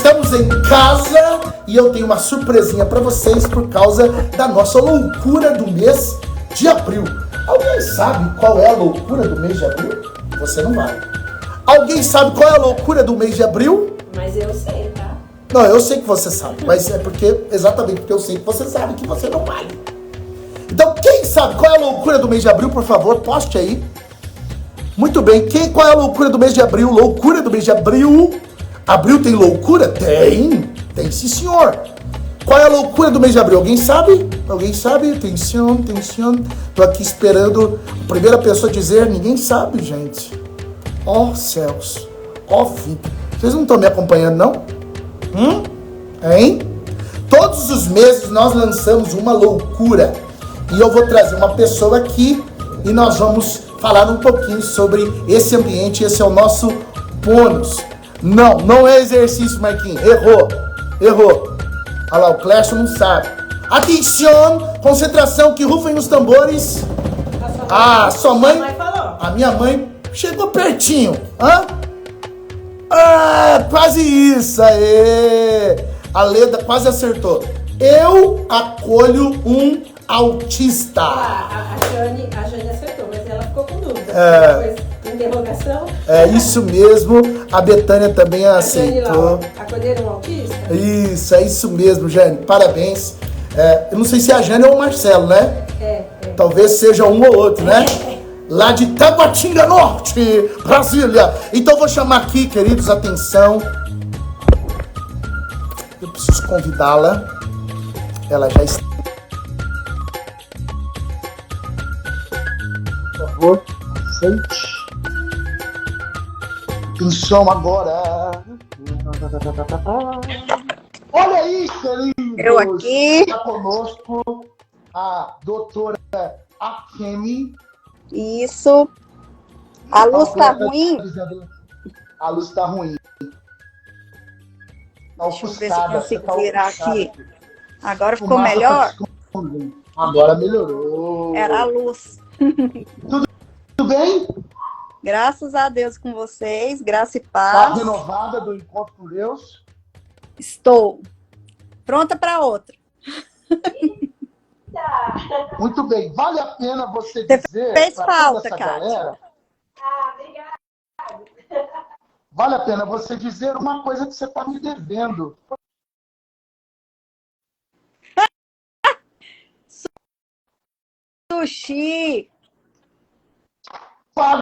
Estamos em casa e eu tenho uma surpresinha para vocês por causa da nossa loucura do mês de abril. Alguém sabe qual é a loucura do mês de abril? Você não vai. Alguém sabe qual é a loucura do mês de abril? Mas eu sei, tá? Não, eu sei que você sabe, mas é exatamente porque eu sei que você sabe que você não vale. Então, quem sabe qual é a loucura do mês de abril, por favor, poste aí. Muito bem, qual é a loucura do mês de abril? Loucura do mês de abril. Abril tem loucura? Tem sim, senhor. Qual é a loucura do mês de abril? Alguém sabe? Alguém sabe? Atenção. Tô aqui esperando a primeira pessoa dizer. Ninguém sabe, gente. Ó céus. Ó vida. Vocês não estão me acompanhando, não? Hein? Todos os meses nós lançamos uma loucura. E eu vou trazer uma pessoa aqui e nós vamos falar um pouquinho sobre esse ambiente. Esse é o nosso bônus. Não é exercício, Marquinhos. Errou. Olha lá, o Clécio não sabe. Atenção, concentração, que rufem os tambores. Sua mãe falou. A minha mãe chegou pertinho. Quase isso. Aê. A Leda quase acertou. Eu acolho um autista. A Jane acertou, mas ela ficou com dúvida. Interrogação? É isso mesmo. A Betânia também aceitou. Acolheram um autista? Isso, é isso mesmo, Jane. Parabéns. Eu não sei se é a Jane ou o Marcelo, né? Talvez seja um ou outro, né? Lá de Taguatinga Norte, Brasília. Então vou chamar aqui, queridos, atenção. Eu preciso convidá-la. Ela já está. Por favor, aceite. Atenção agora. Olha aí, queridos. Eu aqui. Está conosco a doutora Akemi. Isso. A luz tá ruim? A luz tá ruim. Deixa eu ver se eu consigo virar aqui. Agora ficou melhor? Agora melhorou. Era a luz. Tudo bem? Graças a Deus com vocês, graça e Tá paz. renovada do encontro com Deus? Estou pronta para outra. Muito bem. Vale a pena você dizer fez pra falta, toda essa Kátia. galera? Obrigada. Vale a pena você dizer uma coisa que você está me devendo. Sushi. Paguei,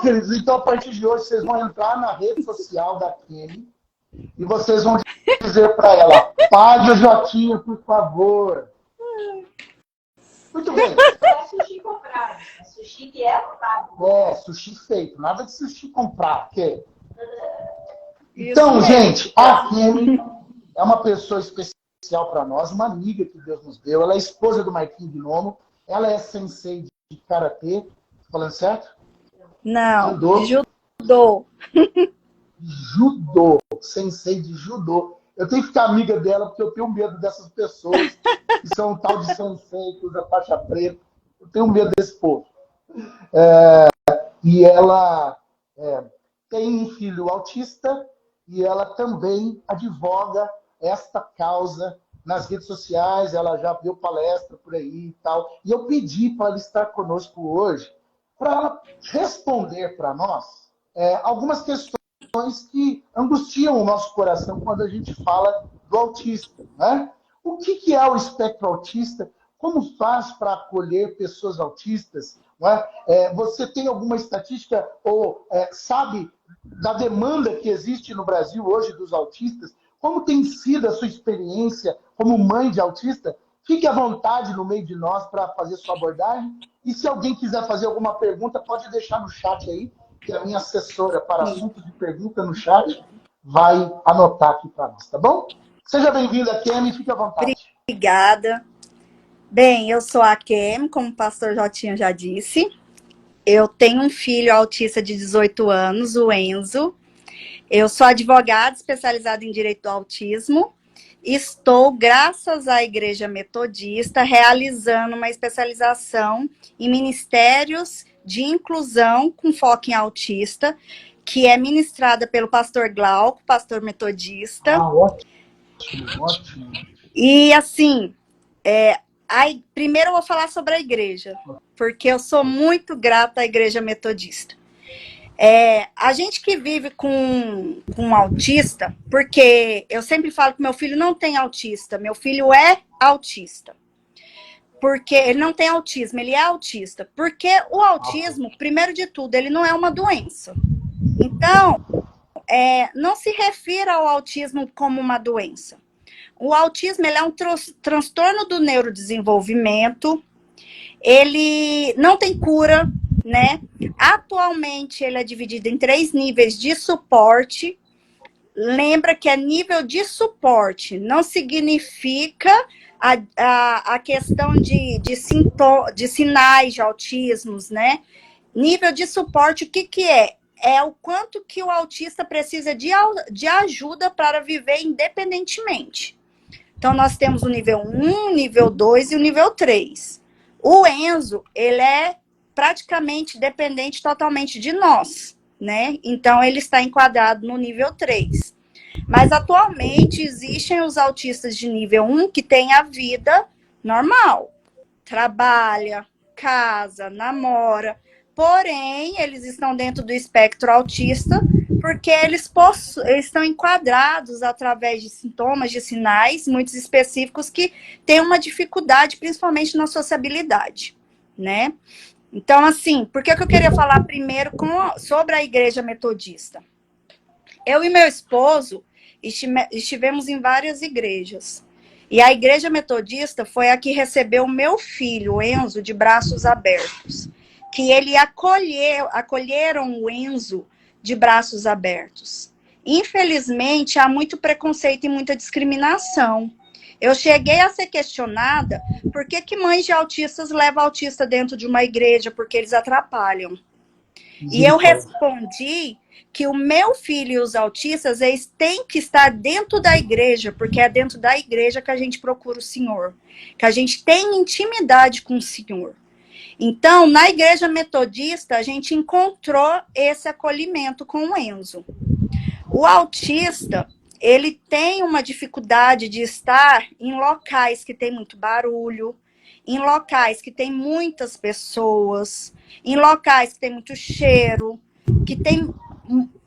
queridos. Então, a partir de hoje, vocês vão entrar na rede social da Kemi e vocês vão dizer para ela: pague o Jotinha, por favor. Muito bem. É sushi comprado. É sushi que é comprado. Sushi feito. Nada de sushi comprado. Porque... Então, gente, a Kemi é uma pessoa especial para nós, uma amiga que Deus nos deu. Ela é esposa do Marquinhos Gnomo. Ela é sensei de karatê. Tô falando certo? Não, judô. Judô. Sensei de judô. Eu tenho que ficar amiga dela porque eu tenho medo dessas pessoas que são um tal de sensei, que usa faixa preta. Eu tenho medo desse povo. E ela tem um filho autista e ela também advoga esta causa nas redes sociais. Ela já deu palestra por aí e tal. E eu pedi para ela estar conosco hoje para ela responder para nós algumas questões que angustiam o nosso coração quando a gente fala do autista, né? O que é o espectro autista? Como faz para acolher pessoas autistas? Não é? Você tem alguma estatística ou sabe da demanda que existe no Brasil hoje dos autistas? Como tem sido a sua experiência como mãe de autista? Fique à vontade no meio de nós para fazer sua abordagem. E se alguém quiser fazer alguma pergunta, pode deixar no chat aí, que a minha assessora para assuntos de pergunta no chat vai anotar aqui para nós, tá bom? Seja bem-vinda, Kemi, fique à vontade. Obrigada. Bem, eu sou a Kemi, como o pastor Jotinha já disse. Eu tenho um filho autista de 18 anos, o Enzo. Eu sou advogada especializada em direito do autismo. Estou, graças à Igreja Metodista, realizando uma especialização em ministérios de inclusão com foco em autista, que é ministrada pelo pastor Glauco, pastor metodista. Ah, ótimo, ótimo. E assim, primeiro eu vou falar sobre a igreja, porque eu sou muito grata à igreja metodista. A gente que vive com um autista, porque eu sempre falo que meu filho não tem autista, meu filho é autista. Porque ele não tem autismo, ele é autista. Porque o autismo, primeiro de tudo, ele não é uma doença. Então, não se refira ao autismo como uma doença. O autismo ele é um transtorno do neurodesenvolvimento, ele não tem cura, né? Atualmente, ele é dividido em 3 níveis de suporte. Lembra que é nível de suporte, não significa a questão de sinais de autismos, né? Nível de suporte, o que é? É o quanto que o autista precisa de ajuda para viver independentemente. Então, nós temos o nível 1, o nível 2 e o nível 3. O Enzo, ele é praticamente dependente totalmente de nós, né? Então, ele está enquadrado no nível 3. Mas, atualmente, existem os autistas de nível 1 que têm a vida normal. Trabalha, casa, namora. Porém, eles estão dentro do espectro autista porque eles estão enquadrados através de sintomas, de sinais muito específicos que têm uma dificuldade, principalmente na sociabilidade, né? Então, assim, por que eu queria falar primeiro sobre a igreja metodista? Eu e meu esposo estivemos em várias igrejas. E a igreja metodista foi a que recebeu o meu filho, o Enzo, de braços abertos. Que ele acolheram o Enzo de braços abertos. Infelizmente, há muito preconceito e muita discriminação. Eu cheguei a ser questionada por que mães de autistas levam autista dentro de uma igreja, porque eles atrapalham. E eu respondi que o meu filho e os autistas, eles têm que estar dentro da igreja, porque é dentro da igreja que a gente procura o Senhor, que a gente tem intimidade com o Senhor. Então, na igreja metodista, a gente encontrou esse acolhimento com o Enzo. O autista, ele tem uma dificuldade de estar em locais que tem muito barulho, em locais que tem muitas pessoas, em locais que tem muito cheiro, que tem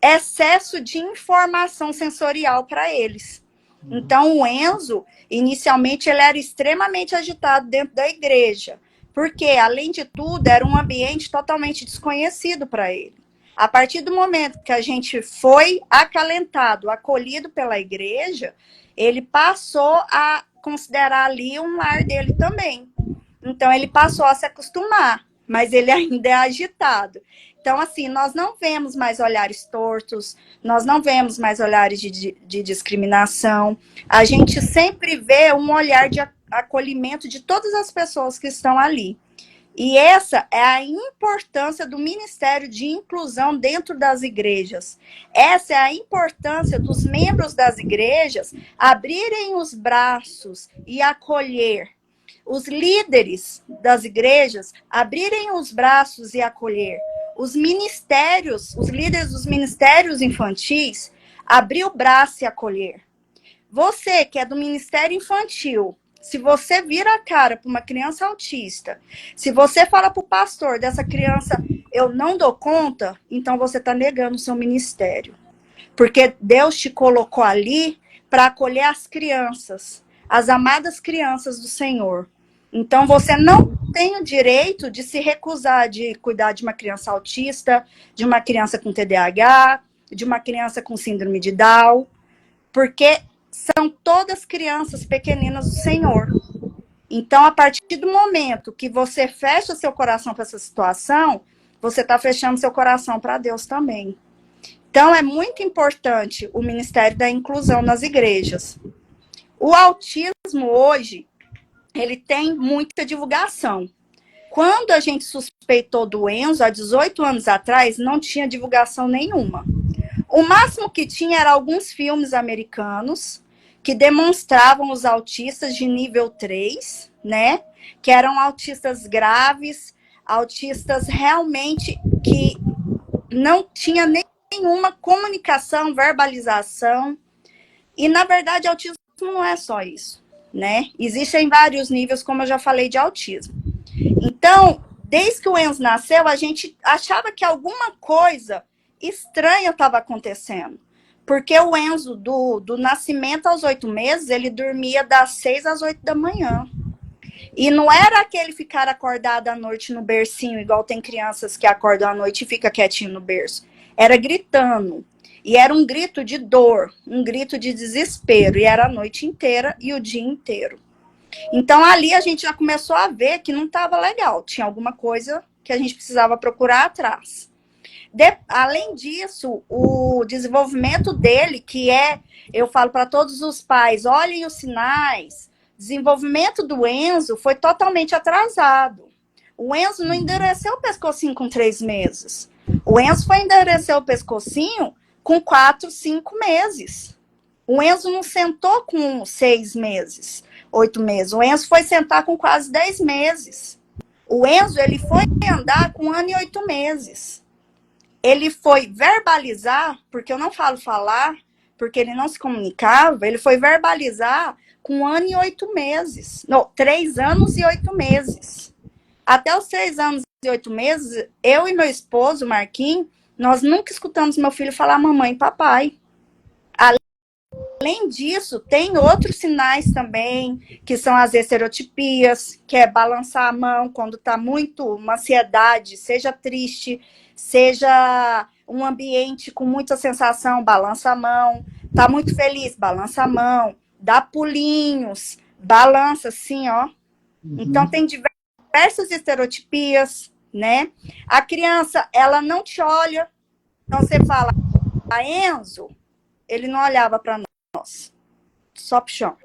excesso de informação sensorial para eles. Então, o Enzo, inicialmente, ele era extremamente agitado dentro da igreja, porque, além de tudo, era um ambiente totalmente desconhecido para ele. A partir do momento que a gente foi acalentado, acolhido pela igreja, ele passou a considerar ali um lar dele também. Então, ele passou a se acostumar, mas ele ainda é agitado. Então, assim, nós não vemos mais olhares tortos, nós não vemos mais olhares de discriminação. A gente sempre vê um olhar de acolhimento de todas as pessoas que estão ali. E essa é a importância do Ministério de Inclusão dentro das igrejas. Essa é a importância dos membros das igrejas abrirem os braços e acolher. Os líderes das igrejas abrirem os braços e acolher. Os ministérios, os líderes dos ministérios infantis, abrir o braço e acolher. Você que é do Ministério Infantil, se você vira a cara para uma criança autista, se você fala para o pastor dessa criança, eu não dou conta, então você está negando o seu ministério. Porque Deus te colocou ali para acolher as crianças, as amadas crianças do Senhor. Então, você não tem o direito de se recusar de cuidar de uma criança autista, de uma criança com TDAH, de uma criança com síndrome de Down, porque são todas crianças pequeninas do Senhor. Então, a partir do momento que você fecha seu coração para essa situação, você está fechando seu coração para Deus também. Então, é muito importante o Ministério da Inclusão nas igrejas. O autismo hoje, ele tem muita divulgação. Quando a gente suspeitou do Enzo, há 18 anos atrás, não tinha divulgação nenhuma. O máximo que tinha era alguns filmes americanos que demonstravam os autistas de nível 3, né? Que eram autistas graves, autistas realmente que não tinha nem nenhuma comunicação, verbalização. E, na verdade, autismo não é só isso, né? Existem vários níveis, como eu já falei, de autismo. Então, desde que o Enzo nasceu, a gente achava que alguma coisa estranha estava acontecendo. Porque o Enzo, do nascimento aos 8 meses, ele dormia das 6 às 8 da manhã. E não era aquele ficar acordado à noite no bercinho, igual tem crianças que acordam à noite e fica quietinho no berço. Era gritando. E era um grito de dor, um grito de desespero. E era a noite inteira e o dia inteiro. Então, ali a gente já começou a ver que não estava legal. Tinha alguma coisa que a gente precisava procurar atrás. Além disso, o desenvolvimento dele, que eu falo para todos os pais, olhem os sinais, desenvolvimento do Enzo foi totalmente atrasado. O Enzo não endureceu o pescocinho com 3 meses. O Enzo foi endurecer o pescocinho com 4, 5 meses. O Enzo não sentou com 6 meses, 8 meses. O Enzo foi sentar com quase 10 meses. O Enzo, ele foi andar com 1 ano e 8 meses. Ele foi verbalizar, porque eu não falo falar, porque ele não se comunicava, ele foi verbalizar com 1 ano e 8 meses. Não, 3 anos e 8 meses. Até os 3 anos e 8 meses, eu e meu esposo, Marquinhos, nós nunca escutamos meu filho falar mamãe e papai. Além disso, tem outros sinais também, que são as estereotipias, que é balançar a mão quando está muito uma ansiedade, seja triste, seja um ambiente com muita sensação, balança a mão. Está muito feliz, balança a mão. Dá pulinhos, balança assim, ó. Então, tem diversas estereotipias, né? A criança, ela não te olha. Então, você fala, a Enzo, ele não olhava para nós. Só pro chão.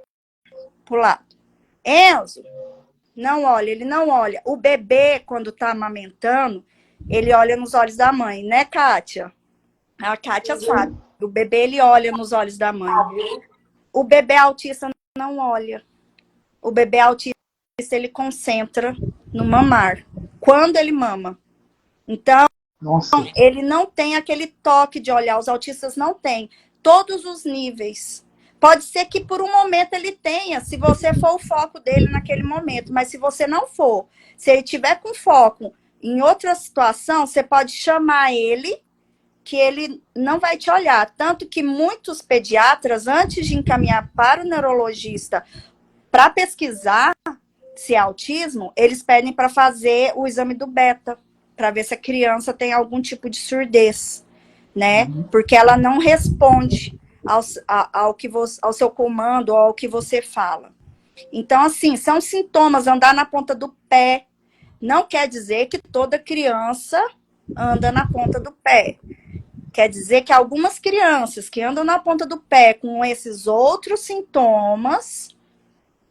Pro lado. Enzo, não olha, ele não olha. O bebê, quando tá amamentando, ele olha nos olhos da mãe, né, Kátia? A Kátia sabe. O bebê, ele olha nos olhos da mãe. O bebê autista não olha. O bebê autista, ele concentra no mamar. Quando ele mama. Então, ele não tem aquele toque de olhar. Os autistas não têm. Todos os níveis. Pode ser que por um momento ele tenha, se você for o foco dele naquele momento. Mas se você não for, se ele tiver com foco em outra situação, você pode chamar ele, que ele não vai te olhar. Tanto que muitos pediatras, antes de encaminhar para o neurologista para pesquisar se é autismo, eles pedem para fazer o exame do beta, para ver se a criança tem algum tipo de surdez, né? Porque ela não responde ao seu comando ou ao que você fala. Então, assim, são sintomas. Andar na ponta do pé não quer dizer que toda criança anda na ponta do pé. Quer dizer que algumas crianças que andam na ponta do pé com esses outros sintomas,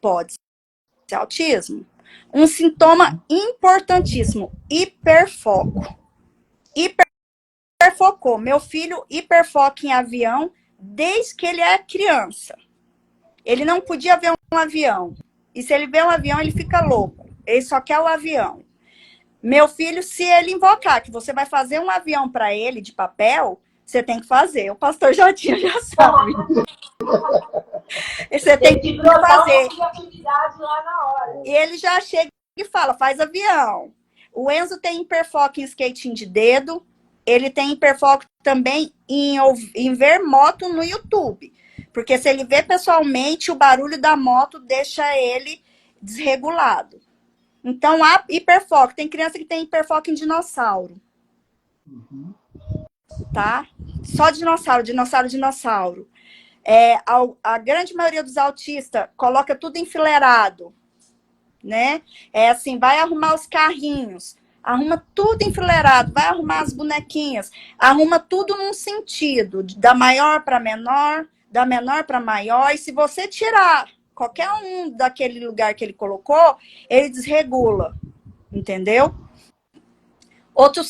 pode ser autismo. Um sintoma importantíssimo, hiperfoco. Hiperfocou. Meu filho hiperfoca em avião desde que ele é criança. Ele não podia ver um avião. E se ele vê um avião, ele fica louco. Ele só quer o avião. Meu filho, se ele invocar que você vai fazer um avião para ele de papel, você tem que fazer. O pastor Jotinho já sabe. Você tem que fazer. Lá na hora. E ele já chega e fala, faz avião. O Enzo tem hiperfoco em skating de dedo. Ele tem hiperfoco também em ver moto no YouTube. Porque se ele vê pessoalmente, o barulho da moto deixa ele desregulado. Então, há hiperfoco. Tem criança que tem hiperfoco em dinossauro. Tá? Só dinossauro. A grande maioria dos autistas coloca tudo enfileirado. Né? É assim, vai arrumar os carrinhos. Arruma tudo enfileirado. Vai arrumar as bonequinhas. Arruma tudo num sentido. Da maior para menor, da menor para maior. E se você tirar qualquer um daquele lugar que ele colocou, ele desregula, entendeu? Outro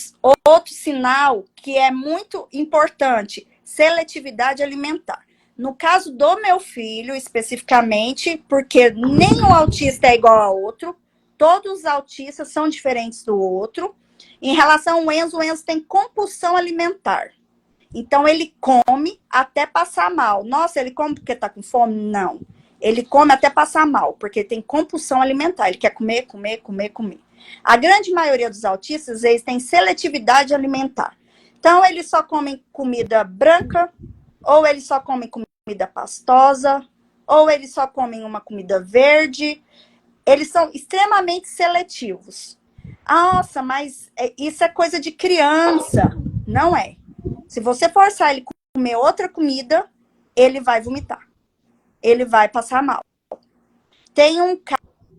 sinal que é muito importante, seletividade alimentar. No caso do meu filho, especificamente, porque nenhum autista é igual ao outro, todos os autistas são diferentes do outro. Em relação ao Enzo, o Enzo tem compulsão alimentar. Então, ele come até passar mal. Nossa, ele come porque está com fome? Não. Ele come até passar mal, porque tem compulsão alimentar. Ele quer comer, comer, comer, comer. A grande maioria dos autistas, eles têm seletividade alimentar. Então, eles só comem comida branca, ou eles só comem comida pastosa, ou eles só comem uma comida verde. Eles são extremamente seletivos. Nossa, mas isso é coisa de criança. Não é. Se você forçar ele a comer outra comida, ele vai vomitar. Ele vai passar mal. Tem um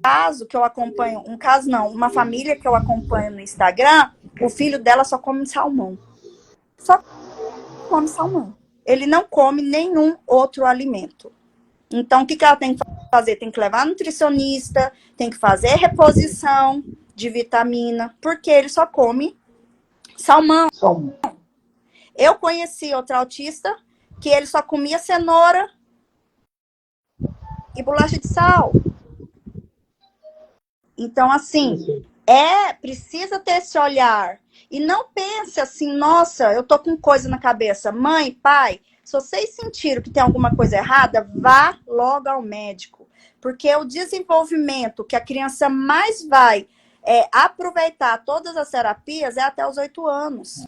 caso que eu acompanho, um caso não, uma família que eu acompanho no Instagram, o filho dela só come salmão. Só come salmão. Ele não come nenhum outro alimento. Então, o que ela tem que fazer? Tem que levar nutricionista, tem que fazer reposição de vitamina, porque ele só come salmão. Eu conheci outro autista que ele só comia cenoura e bolacha de sal. Então, assim, precisa ter esse olhar. E não pense assim, nossa, eu tô com coisa na cabeça. Mãe, pai, se vocês sentiram que tem alguma coisa errada, vá logo ao médico. Porque o desenvolvimento que a criança mais vai aproveitar todas as terapias é até os 8 anos.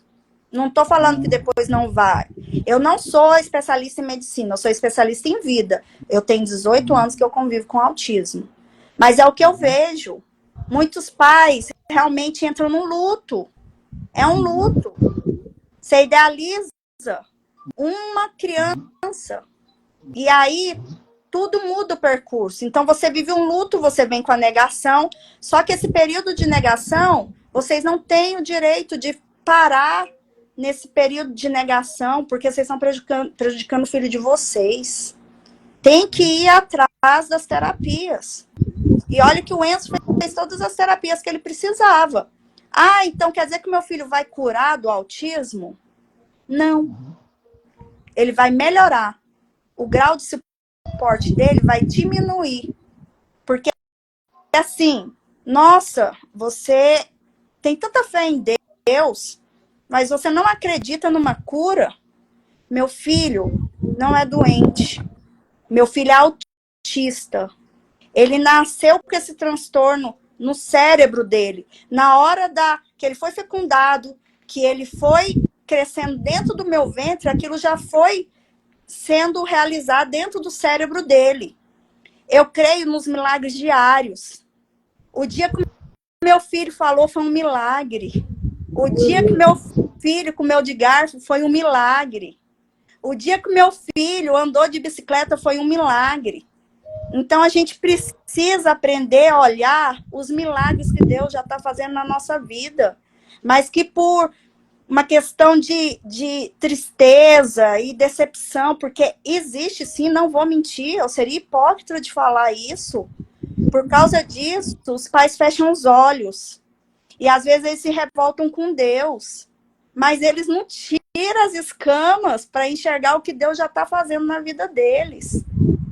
Não estou falando que depois não vai. Eu não sou especialista em medicina, eu sou especialista em vida. Eu tenho 18 anos que eu convivo com autismo. Mas é o que eu vejo. Muitos pais realmente entram num luto. É um luto. Você idealiza uma criança e aí tudo muda o percurso. Então você vive um luto, você vem com a negação. Só que esse período de negação, vocês não têm o direito de parar nesse período de negação, porque vocês estão prejudicando o filho de vocês. Tem que ir atrás das terapias. E olha que o Enzo fez todas as terapias que ele precisava. Ah, então quer dizer que meu filho vai curar do autismo? Não. Ele vai melhorar. O grau de suporte dele vai diminuir. Porque, assim, nossa, você tem tanta fé em Deus, mas você não acredita numa cura? Meu filho não é doente. Meu filho é autista. Ele nasceu com esse transtorno no cérebro dele. Na hora que ele foi fecundado, que ele foi crescendo dentro do meu ventre, aquilo já foi sendo realizado dentro do cérebro dele. Eu creio nos milagres diários. O dia que meu filho falou foi um milagre. O dia que meu filho comeu de garfo foi um milagre. O dia que meu filho andou de bicicleta foi um milagre. Então, a gente precisa aprender a olhar os milagres que Deus já está fazendo na nossa vida. Mas que por uma questão de tristeza e decepção, porque existe sim, não vou mentir, eu seria hipócrita de falar isso. Por causa disso, os pais fecham os olhos. E às vezes eles se revoltam com Deus. Mas eles não tiram as escamas para enxergar o que Deus já está fazendo na vida deles.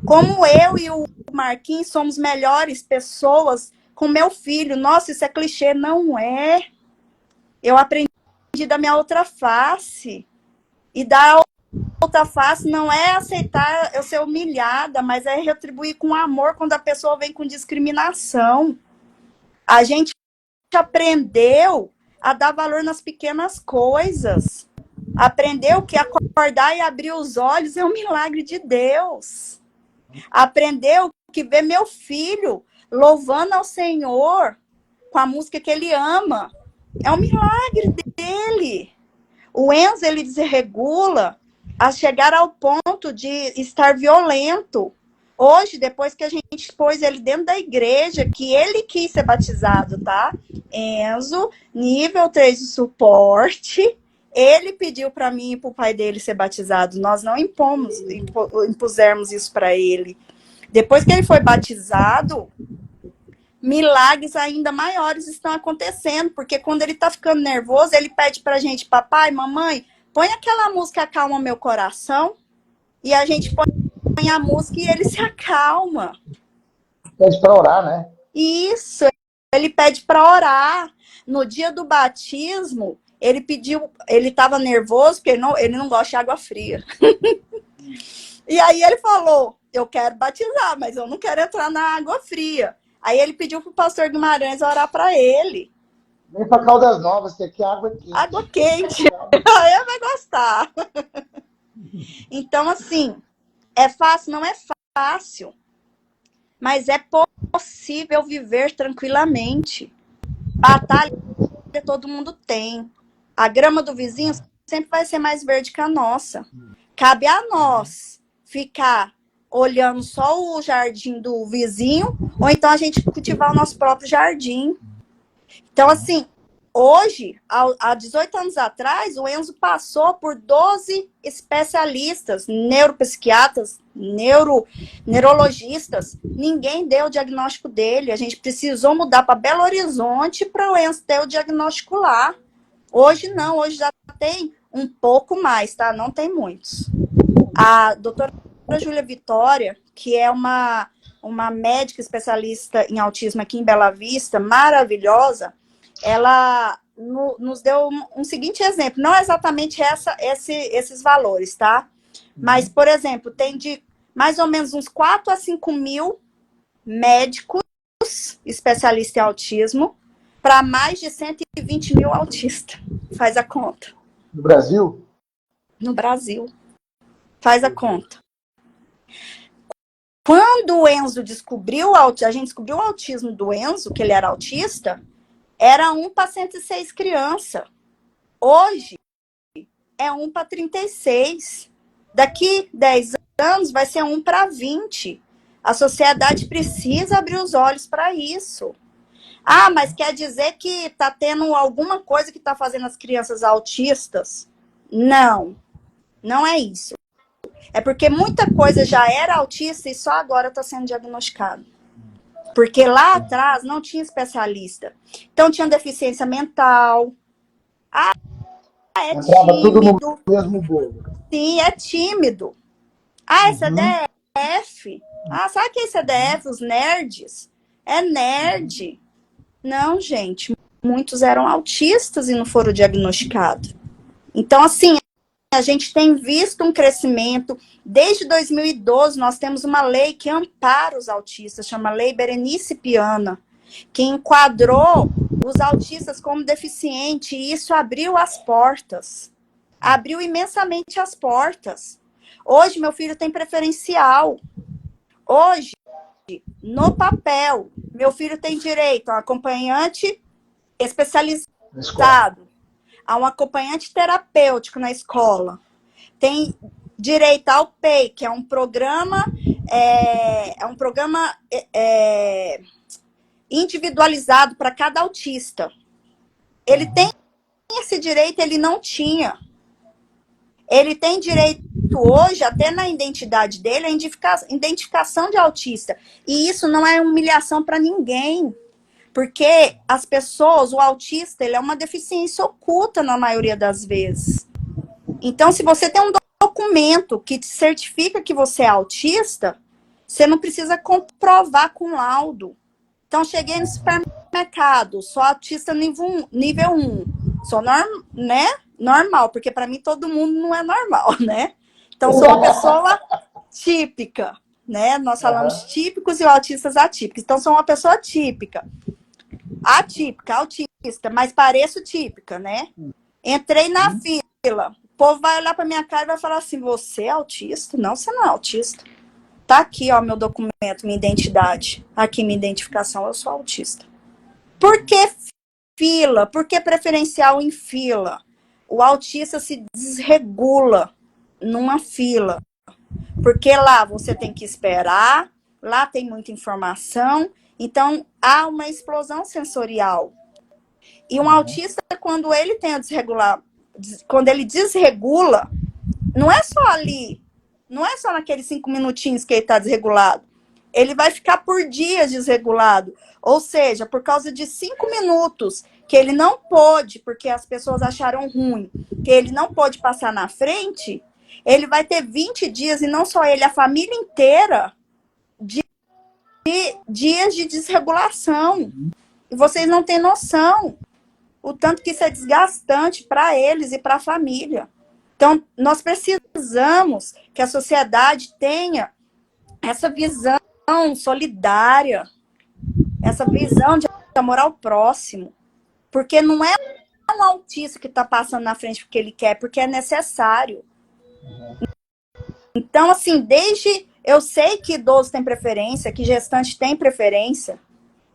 Como eu e o Marquinhos somos melhores pessoas com meu filho. Nossa, isso é clichê. Não é. Eu aprendi da minha outra face. E da outra face não é aceitar eu ser humilhada, mas é retribuir com amor quando a pessoa vem com discriminação. A gente aprendeu a dar valor nas pequenas coisas. Aprendeu que acordar e abrir os olhos é um milagre de Deus. Aprendeu que ver meu filho louvando ao Senhor com a música que ele ama é um milagre dele. O Enzo, ele desregula a chegar ao ponto de estar violento. Hoje, depois que a gente pôs ele dentro da igreja, que ele quis ser batizado, tá? Enzo, nível 3 de suporte, ele pediu para mim e para o pai dele ser batizado. Nós não impusemos isso para ele. Depois que ele foi batizado, milagres ainda maiores estão acontecendo, porque quando ele tá ficando nervoso, ele pede pra gente, papai, mamãe, põe aquela música Acalma Meu Coração, e a gente põe a música e ele se acalma. Pede para orar, né? Isso, ele pede para orar. No dia do batismo, Ele pediu, ele estava nervoso, porque ele não gosta de água fria. E aí ele falou, eu quero batizar, mas eu não quero entrar na água fria. Aí ele pediu para o pastor Guimarães orar para ele. Vem para Caldas Novas, que aqui a água é quente. Água quente. Aí ele vai gostar. Então, assim, é fácil? Não é fácil. Mas é possível viver tranquilamente. Batalha todo mundo tem. A grama do vizinho sempre vai ser mais verde que a nossa. Cabe a nós ficar olhando só o jardim do vizinho, ou então a gente cultivar o nosso próprio jardim. Então, assim, hoje, há 18 anos atrás, o Enzo passou por 12 especialistas, neuropsiquiatras, neurologistas. Ninguém deu o diagnóstico dele. A gente precisou mudar para Belo Horizonte para o Enzo ter o diagnóstico lá. Hoje não, hoje já tem um pouco mais, tá? Não tem muitos. A doutora Júlia Vitória, que é uma médica especialista em autismo aqui em Bela Vista, maravilhosa, ela nos deu um seguinte exemplo. Não exatamente esses valores, tá? Mas, por exemplo, tem de mais ou menos uns 4 a 5 mil médicos especialistas em autismo para mais de 120 mil autistas. Faz a conta. No Brasil? No Brasil. Faz a conta. Quando o Enzo descobriu, a gente descobriu o autismo do Enzo, que ele era autista, era 1 para 106 crianças. Hoje, é 1 para 36. Daqui 10 anos, vai ser 1 para 20. A sociedade precisa abrir os olhos para isso. Ah, mas quer dizer que está tendo alguma coisa que está fazendo as crianças autistas? Não, não é isso. É porque muita coisa já era autista e só agora está sendo diagnosticado. Porque lá atrás não tinha especialista. Então tinha deficiência mental. Ah, é entrava tudo no tímido. mesmo bolo. Sim, é tímido. Ah, é CDF. Ah, sabe que é CDF? Os nerds? É nerd. Não, gente. Muitos eram autistas e não foram diagnosticados. Então, assim, a gente tem visto um crescimento. Desde 2012, nós temos uma lei que ampara os autistas, chama Lei Berenice Piana, que enquadrou os autistas como deficiente, e isso abriu as portas. Abriu imensamente as portas. Hoje, meu filho tem preferencial. Hoje, no papel, meu filho tem direito a um acompanhante especializado, a um acompanhante terapêutico na escola. Tem direito ao PEI, que é um programa, individualizado para cada autista. Ele tem esse direito, ele não tinha. Ele tem direito hoje, até na identidade dele, a identificação de autista. E isso não é humilhação para ninguém. Porque as pessoas, o autista, ele é uma deficiência oculta na maioria das vezes. Então, se você tem um documento que te certifica que você é autista, você não precisa comprovar com laudo. Então, cheguei no supermercado, sou autista nível 1. Sou normal, porque para mim todo mundo não é normal, né? Então, sou uma pessoa típica, né? Nós falamos típicos e autistas atípicos. Então, sou uma pessoa típica. Atípica, autista, mas pareço típica, né? Entrei na fila. O povo vai olhar para minha cara e vai falar assim, você é autista? Não, você não é autista. Tá aqui, ó, meu documento, minha identidade. Aqui, minha identificação, eu sou autista. Por que fila? Por que preferencial em fila? O autista se desregula numa fila. Porque lá você tem que esperar, lá tem muita informação, então há uma explosão sensorial. E um autista, quando ele tem a quando ele desregula, não é só ali, não é só naqueles 5 minutinhos que ele está desregulado. Ele vai ficar por dias desregulado. Ou seja, por causa de 5 minutos que ele não pôde, porque as pessoas acharam ruim, que ele não pôde passar na frente, ele vai ter 20 dias, e não só ele, a família inteira, de dias de desregulação. E vocês não têm noção. o tanto que isso é desgastante para eles e para a família. Então, nós precisamos que a sociedade tenha essa visão solidária, essa visão de amor ao próximo, porque não é um autista que está passando na frente porque ele quer, porque é necessário. Então, assim, eu sei que idoso tem preferência, que gestante tem preferência,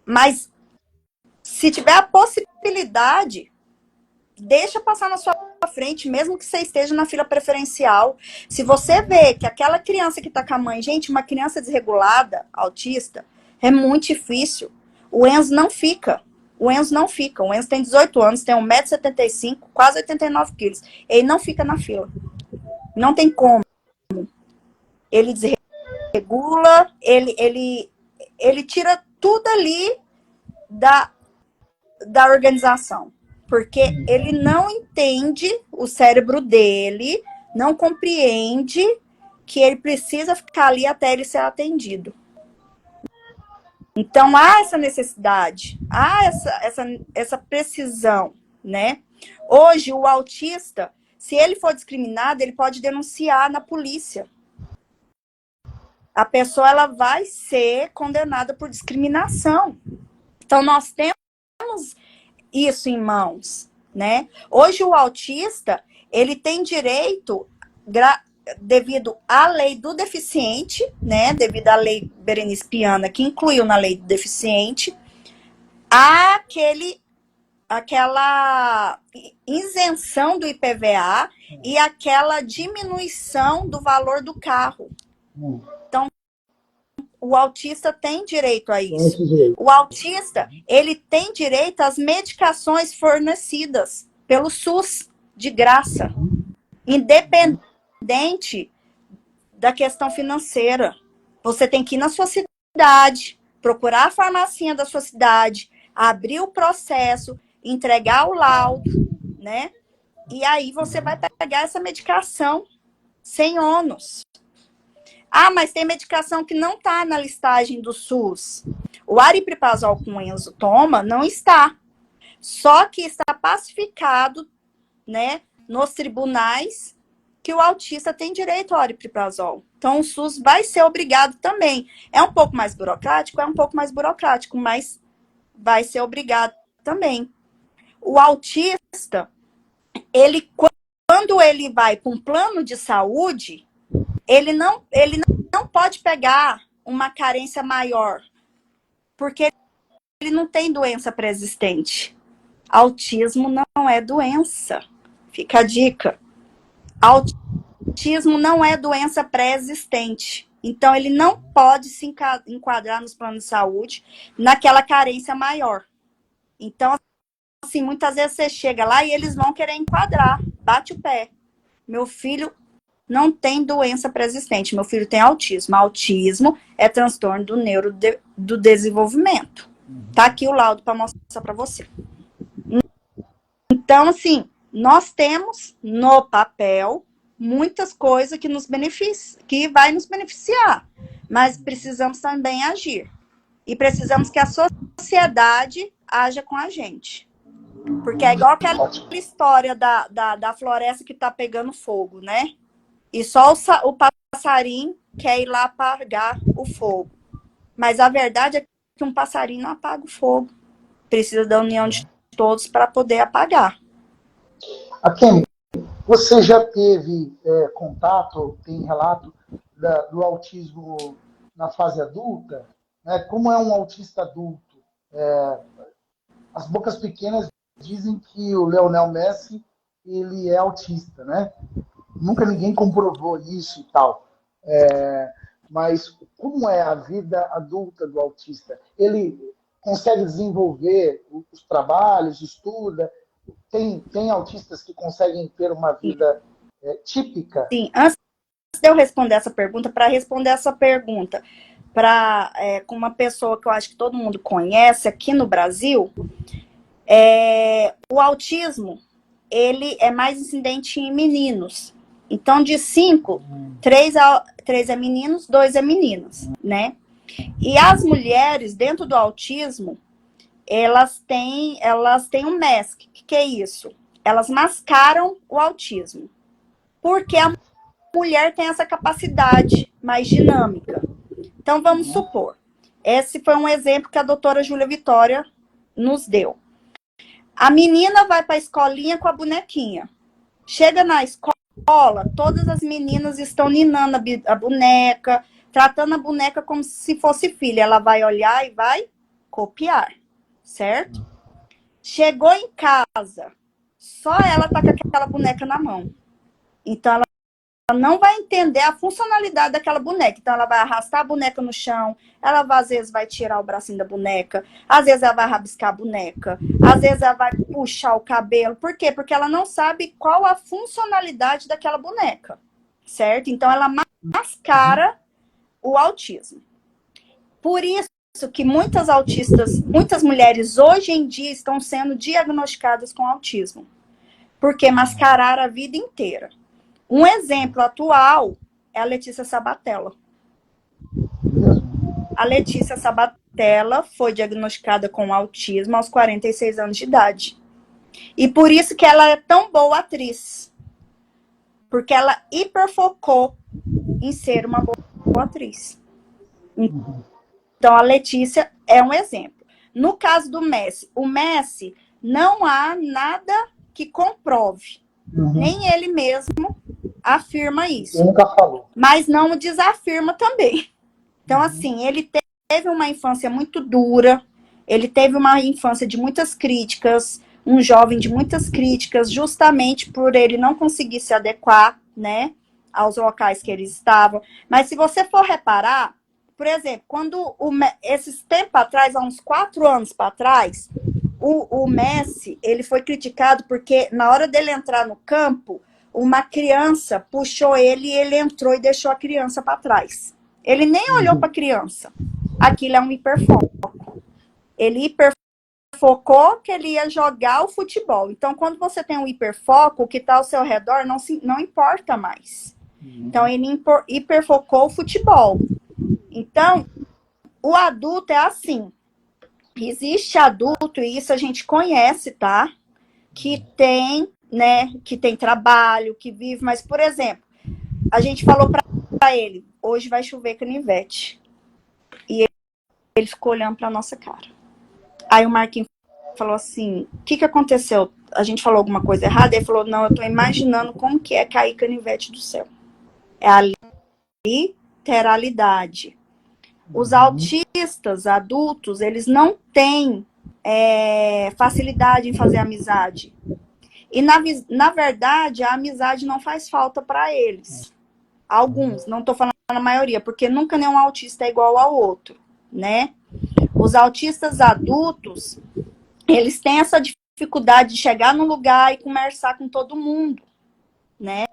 mas se tiver a possibilidade, deixa passar na sua frente, mesmo que você esteja na fila preferencial. Se você vê que aquela criança que está com a mãe, gente, uma criança desregulada, autista, é muito difícil. O Enzo não fica. O Enzo tem 18 anos, tem 1,75 m, quase 89 quilos. Ele não fica na fila. Não tem como. Ele desregula, ele tira tudo ali da organização. Porque ele não entende, o cérebro dele não compreende que ele precisa ficar ali até ele ser atendido. Então, há essa necessidade, há essa precisão, né? Hoje, o autista, se ele for discriminado, ele pode denunciar na polícia. A pessoa, ela vai ser condenada por discriminação. Então, nós temos isso em mãos, né? Hoje, o autista, ele tem direito, devido à lei do deficiente, né, devido à lei Berenice Piana, que incluiu na lei do deficiente, aquela isenção do IPVA e aquela diminuição do valor do carro. Então, o autista tem direito a isso. O autista, ele tem direito às medicações fornecidas pelo SUS, de graça, independente da questão financeira. Você tem que ir na sua cidade, procurar a farmacinha da sua cidade, abrir o processo, entregar o laudo, né? E aí você vai pegar essa medicação sem ônus. Ah, mas tem medicação que não está na listagem do SUS. O aripiprazol que o Enzo toma não está. Só que está pacificado, né, nos tribunais, que o autista tem direito ao aripiprazol. Então, o SUS vai ser obrigado também. É um pouco mais burocrático? É um pouco mais burocrático, mas vai ser obrigado também. O autista, quando ele vai para um plano de saúde, ele não pode pegar uma carência maior, porque ele não tem doença pré-existente. Autismo não é doença. Fica a dica. Autismo não é doença pré-existente. Então, ele não pode se enquadrar nos planos de saúde naquela carência maior. Então, assim, muitas vezes você chega lá e eles vão querer enquadrar. Bate o pé. Meu filho não tem doença pré-existente. Meu filho tem autismo. Autismo é transtorno do desenvolvimento. Tá aqui o laudo para mostrar para você. Então, assim, nós temos no papel muitas coisas que que vai nos beneficiar, mas precisamos também agir. E precisamos que a sociedade haja com a gente. Porque é igual aquela história da floresta que está pegando fogo, né? E só o passarinho quer ir lá apagar o fogo. Mas a verdade é que um passarinho não apaga o fogo. Precisa da união de todos para poder apagar. Akemi, você já teve contato, tem relato do autismo na fase adulta? Né? Como é um autista adulto? As bocas pequenas dizem que o Lionel Messi ele é autista, né? Nunca ninguém comprovou isso e tal. Mas como é a vida adulta do autista? Ele consegue desenvolver os trabalhos, estuda? Tem autistas que conseguem ter uma vida típica? Sim, antes de eu responder essa pergunta, para responder essa pergunta com uma pessoa que eu acho que todo mundo conhece aqui no Brasil, o autismo, ele é mais incidente em meninos. Então, de 5, 3 é meninos, 2 é meninas, né? E as mulheres, dentro do autismo, elas têm um mask. O que é isso? Elas mascaram o autismo. Porque a mulher tem essa capacidade mais dinâmica. Então, vamos supor, esse foi um exemplo que a doutora Júlia Vitória nos deu. A menina vai para a escolinha com a bonequinha. Chega na escola, todas as meninas estão ninando a boneca, tratando a boneca como se fosse filha. Ela vai olhar e vai copiar, certo? Chegou em casa, só ela tá com aquela boneca na mão. Então, ela não vai entender a funcionalidade daquela boneca. Então, ela vai arrastar a boneca no chão, ela às vezes vai tirar o bracinho da boneca, às vezes ela vai rabiscar a boneca, às vezes ela vai puxar o cabelo. Por quê? Porque ela não sabe qual a funcionalidade daquela boneca, certo? Então, ela mascara o autismo. Por isso que muitas mulheres hoje em dia estão sendo diagnosticadas com autismo, porque mascararam a vida inteira. Um exemplo atual é a Letícia Sabatella. A Letícia Sabatella foi diagnosticada com autismo aos 46 anos de idade. E por isso que ela é tão boa atriz. Porque ela hiperfocou em ser uma boa atriz. Então, a Letícia é um exemplo. No caso do Messi, o Messi não há nada que comprove. Nem ele mesmo afirma isso. Ele nunca falou. Mas não o desafirma também. Então, assim, ele teve uma infância muito dura, ele teve uma infância de muitas críticas, um jovem de muitas críticas, justamente por ele não conseguir se adequar, né, aos locais que ele estava. Mas se você for reparar, por exemplo, quando esses tempos atrás, há uns 4 anos para trás, o Messi, ele foi criticado porque na hora dele entrar no campo, uma criança puxou ele e ele entrou e deixou a criança para trás. Ele nem olhou para a criança. Aquilo é um hiperfoco. Ele hiperfocou que ele ia jogar o futebol. Então, quando você tem um hiperfoco, o que está ao seu redor não importa mais. Então, ele hiperfocou o futebol. Então, o adulto é assim. Existe adulto, e isso a gente conhece, tá? Que tem, né, que tem trabalho, que vive, mas, por exemplo, a gente falou para ele, hoje vai chover canivete. E ele ficou olhando para nossa cara. Aí o Marquinhos falou assim, o que aconteceu? A gente falou alguma coisa errada? Ele falou, não, eu tô imaginando como que é cair canivete do céu. É a literalidade. Os autistas adultos, eles não têm facilidade em fazer amizade. E, na verdade, a amizade não faz falta para eles. Alguns, não estou falando a maioria, porque nunca nenhum autista é igual ao outro, né? Os autistas adultos, eles têm essa dificuldade de chegar no lugar e conversar com todo mundo, né?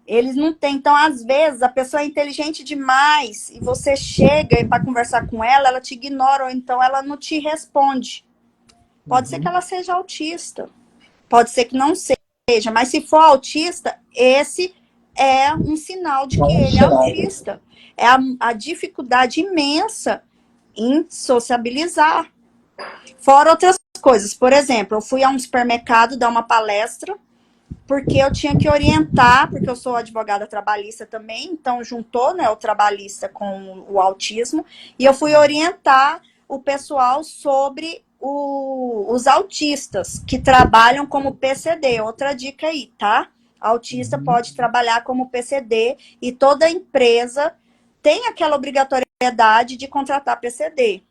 Eles não têm. Então, às vezes, a pessoa é inteligente demais e você chega para conversar com ela, ela te ignora ou então ela não te responde. Pode ser que ela seja autista. Pode ser que não seja. Mas se for autista, esse é um sinal de que ele é autista. É a dificuldade imensa em sociabilizar. Fora outras coisas. Por exemplo, eu fui a um supermercado dar uma palestra porque eu tinha que orientar, porque eu sou advogada trabalhista também, então juntou, né, o trabalhista com o autismo, e eu fui orientar o pessoal sobre os autistas que trabalham como PCD. Outra dica aí, tá? Autista pode trabalhar como PCD e toda empresa tem aquela obrigatoriedade de contratar PCD.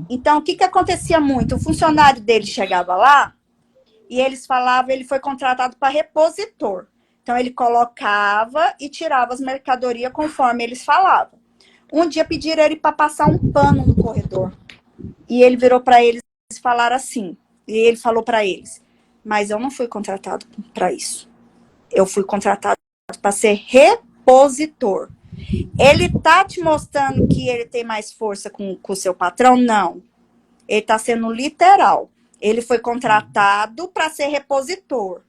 Então, o que acontecia muito? O funcionário dele chegava lá, e eles falavam, ele foi contratado para repositor. Então, ele colocava e tirava as mercadorias conforme eles falavam. Um dia pediram ele para passar um pano no corredor. E ele virou para eles e falaram assim. E ele falou para eles, mas eu não fui contratado para isso. Eu fui contratado para ser repositor. Ele tá te mostrando que ele tem mais força com o seu patrão? Não. Ele está sendo literal. Ele foi contratado para ser repositor.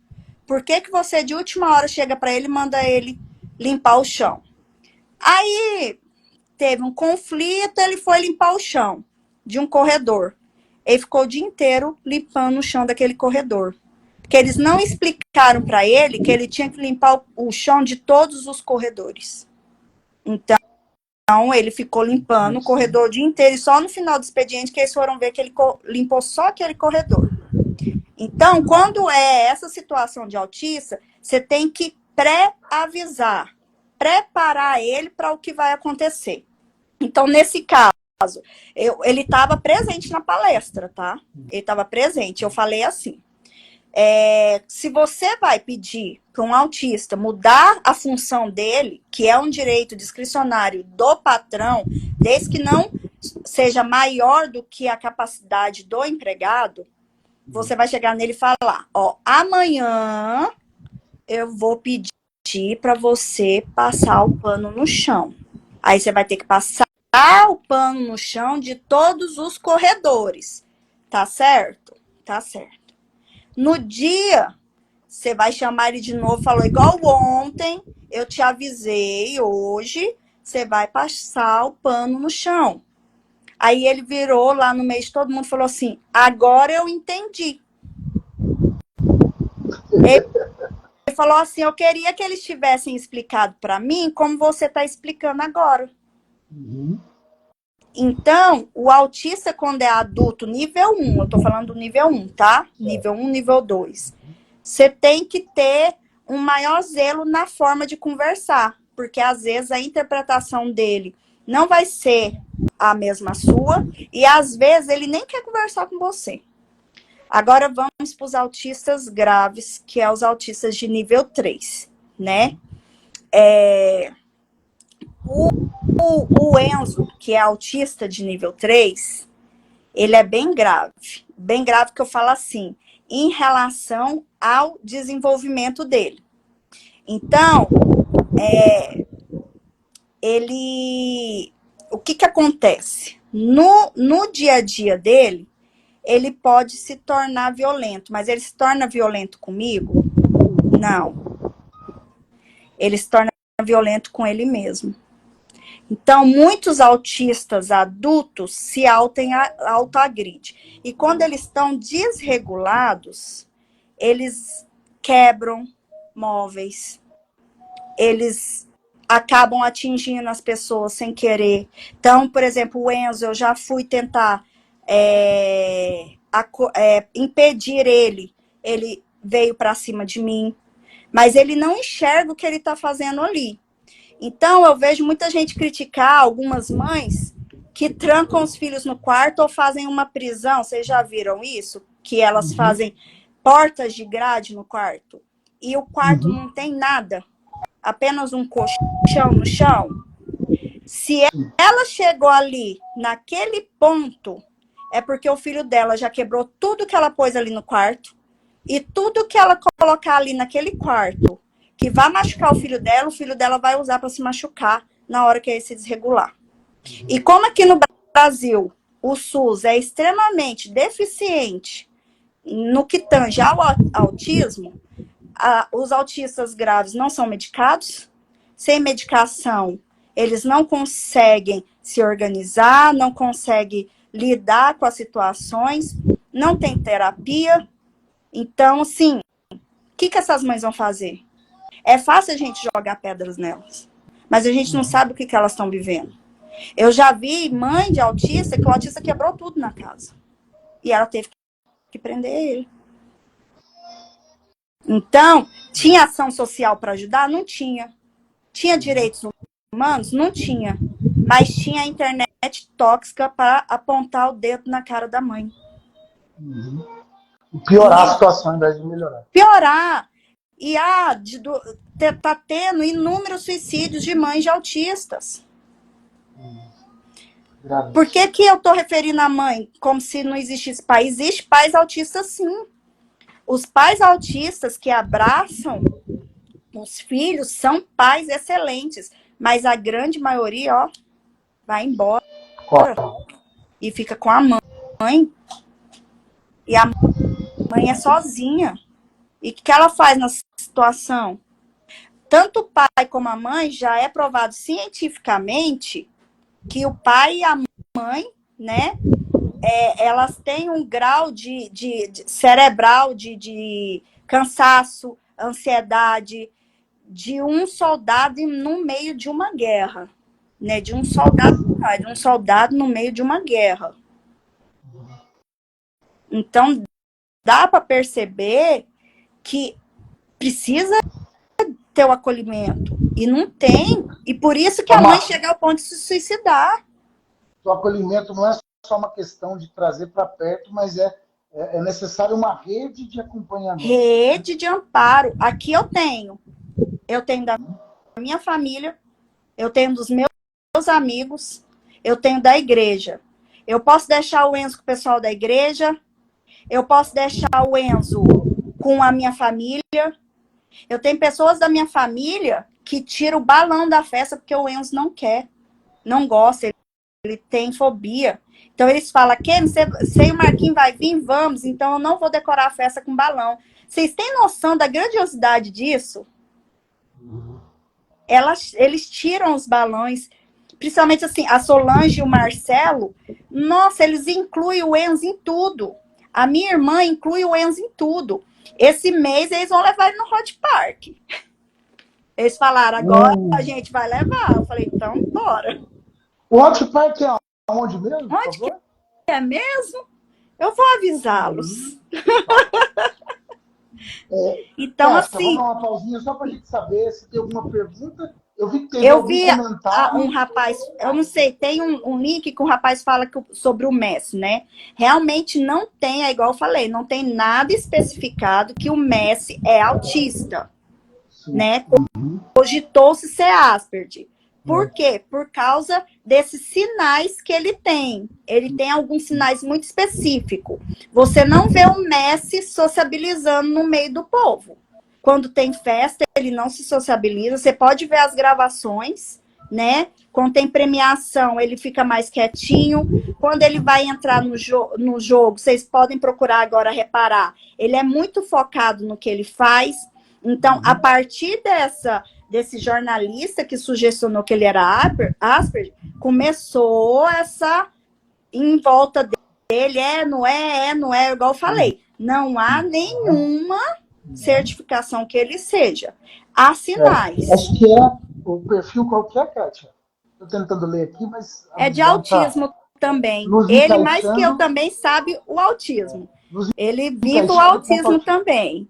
Por que você, de última hora, chega para ele e manda ele limpar o chão? Aí, teve um conflito, ele foi limpar o chão de um corredor. ele ficou o dia inteiro limpando o chão daquele corredor. Porque eles não explicaram para ele que ele tinha que limpar o chão de todos os corredores. Então, ele ficou limpando o corredor o dia inteiro, e só no final do expediente que eles foram ver que ele limpou só aquele corredor. Então, quando é essa situação de autista, você tem que pré-avisar, preparar ele para o que vai acontecer. Então, nesse caso, ele estava presente na palestra, tá? Ele estava presente. Eu falei assim, se você vai pedir para um autista mudar a função dele, que é um direito discricionário do patrão, desde que não seja maior do que a capacidade do empregado, você vai chegar nele e falar, ó, amanhã eu vou pedir para você passar o pano no chão. Aí você vai ter que passar o pano no chão de todos os corredores. Tá certo? Tá certo. No dia, você vai chamar ele de novo, falou, igual ontem, eu te avisei, hoje, você vai passar o pano no chão. Aí ele virou lá no meio de todo mundo e falou assim, agora eu entendi. Ele falou assim, eu queria que eles tivessem explicado para mim como você está explicando agora. Uhum. Então, o autista, quando é adulto, nível 1, eu tô falando do nível 1, tá? Nível 1, nível 2. Você tem que ter um maior zelo na forma de conversar, porque às vezes a interpretação dele não vai ser a mesma sua, e às vezes ele nem quer conversar com você. Agora vamos para os autistas graves, que é os autistas de nível 3, né? O Enzo, que é autista de nível 3, ele é bem grave que eu falo assim, em relação ao desenvolvimento dele. Então, o que acontece? No dia a dia dele, ele pode se tornar violento, mas ele se torna violento comigo? Não. Ele se torna violento com ele mesmo. Então, muitos autistas adultos se autoagridem. E quando eles estão desregulados, eles quebram móveis, eles acabam atingindo as pessoas sem querer. Então, por exemplo, o Enzo, eu já fui tentar impedir ele veio para cima de mim, mas ele não enxerga o que ele está fazendo ali. Então, eu vejo muita gente criticar algumas mães que trancam os filhos no quarto ou fazem uma prisão. Vocês já viram isso? Que elas fazem portas de grade no quarto. E o quarto não tem nada. Apenas um colchão no chão. Se ela chegou ali, naquele ponto, é porque o filho dela já quebrou tudo que ela pôs ali no quarto. E tudo que ela colocar ali naquele quarto, que vai machucar o filho dela vai usar para se machucar na hora que ele se desregular. E como aqui no Brasil o SUS é extremamente deficiente no que tange ao autismo, os autistas graves não são medicados, sem medicação eles não conseguem se organizar, não conseguem lidar com as situações, não tem terapia. Então, assim, o que essas mães vão fazer? É fácil a gente jogar pedras nelas, mas a gente não sabe o que elas estão vivendo. Eu já vi mãe de autista, que o autista quebrou tudo na casa. E ela teve que prender ele. Então, tinha ação social para ajudar? Não tinha. Tinha direitos humanos? Não tinha. Mas tinha a internet tóxica para apontar o dedo na cara da mãe. E piorar a situação, ao invés de melhorar. Piorar. E tá tendo inúmeros suicídios de mães de autistas. Por que eu tô referindo a mãe como se não existisse pai? Existe pais autistas, sim. Os pais autistas que abraçam os filhos são pais excelentes, mas a grande maioria, ó, vai embora e fica com a mãe. E a mãe é sozinha. E o que ela faz na situação? Tanto o pai como a mãe já é provado cientificamente que o pai e a mãe, né, elas têm um grau de cerebral, de cansaço, ansiedade, de um soldado no meio de uma guerra, né? De um soldado no meio de uma guerra. Então, dá para perceber que precisa ter o acolhimento. E não tem. E por isso que a mãe chega ao ponto de se suicidar. O acolhimento não é só uma questão de trazer para perto, mas é necessário uma rede de acompanhamento. Rede de amparo. Aqui eu tenho. Eu tenho da minha família, eu tenho dos meus amigos, eu tenho da igreja. Eu posso deixar o Enzo com o pessoal da igreja, eu posso deixar o Enzo com a minha família. Eu tenho pessoas da minha família que tiram o balão da festa porque o Enzo não quer, não gosta, ele tem fobia. Então eles falam, Kemi, você e o Marquinhos vai vir? Vamos, então eu não vou decorar a festa com balão. Vocês têm noção da grandiosidade disso? Eles tiram os balões, principalmente assim, a Solange e o Marcelo, nossa, eles incluem o Enzo em tudo. A minha irmã inclui o Enzo em tudo. Esse mês eles vão levar ele no Hot Park. Eles falaram, agora a gente vai levar. Eu falei, então, bora. O Hot Park é onde mesmo? Onde que é mesmo? Eu vou avisá-los. Então, assim... Vamos dar uma pausinha só para a gente saber se tem alguma pergunta. Eu vi que tem eu vi um rapaz, eu não sei, tem um link que o rapaz fala sobre o Messi, né? Realmente não tem, é igual eu falei, não tem nada especificado que o Messi é autista, né? Cogitou-se ser Asperger. Por quê? Por causa desses sinais que ele tem. Ele tem alguns sinais muito específicos. Você não vê o Messi sociabilizando no meio do povo. Quando tem festa, ele não se sociabiliza. Você pode ver as gravações, né? Quando tem premiação, ele fica mais quietinho. Quando ele vai entrar no jogo, vocês podem procurar agora reparar. Ele é muito focado no que ele faz. Então, a partir desse jornalista que sugestionou que ele era Asperger, começou essa em volta dele, não é, igual eu falei. Não há nenhuma certificação que ele seja. Há sinais. Acho que é o perfil qualquer, Kátia. Estou tentando ler aqui, mas... É de autismo também. Ele, mais que eu, também sabe o autismo. Ele vive o autismo também.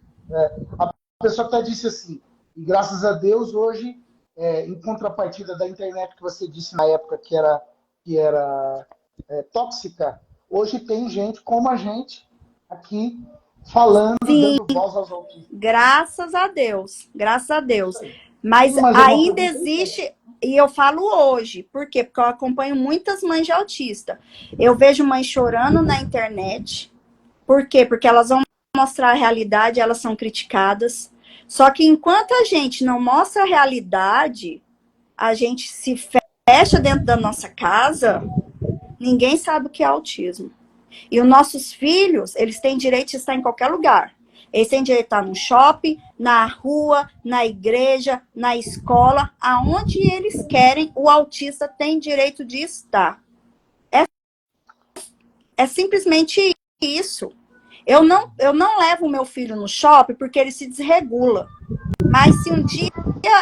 A pessoa até disse assim, e graças a Deus, hoje, em contrapartida da internet que você disse na época que era tóxica, hoje tem gente como a gente aqui falando, dando voz aos autistas. Graças a Deus, graças a Deus. Mas ainda existe, e eu falo hoje, por quê? Porque eu acompanho muitas mães de autista. Eu vejo mães chorando na internet. Por quê? Porque elas vão mostrar a realidade, elas são criticadas. Só que enquanto a gente não mostra a realidade, a gente se fecha dentro da nossa casa, ninguém sabe o que é autismo. E os nossos filhos, eles têm direito de estar em qualquer lugar. Eles têm direito de estar no shopping, na rua, na igreja, na escola, aonde eles querem, o autista tem direito de estar. É simplesmente isso. Eu não levo o meu filho no shopping porque ele se desregula. Mas se um dia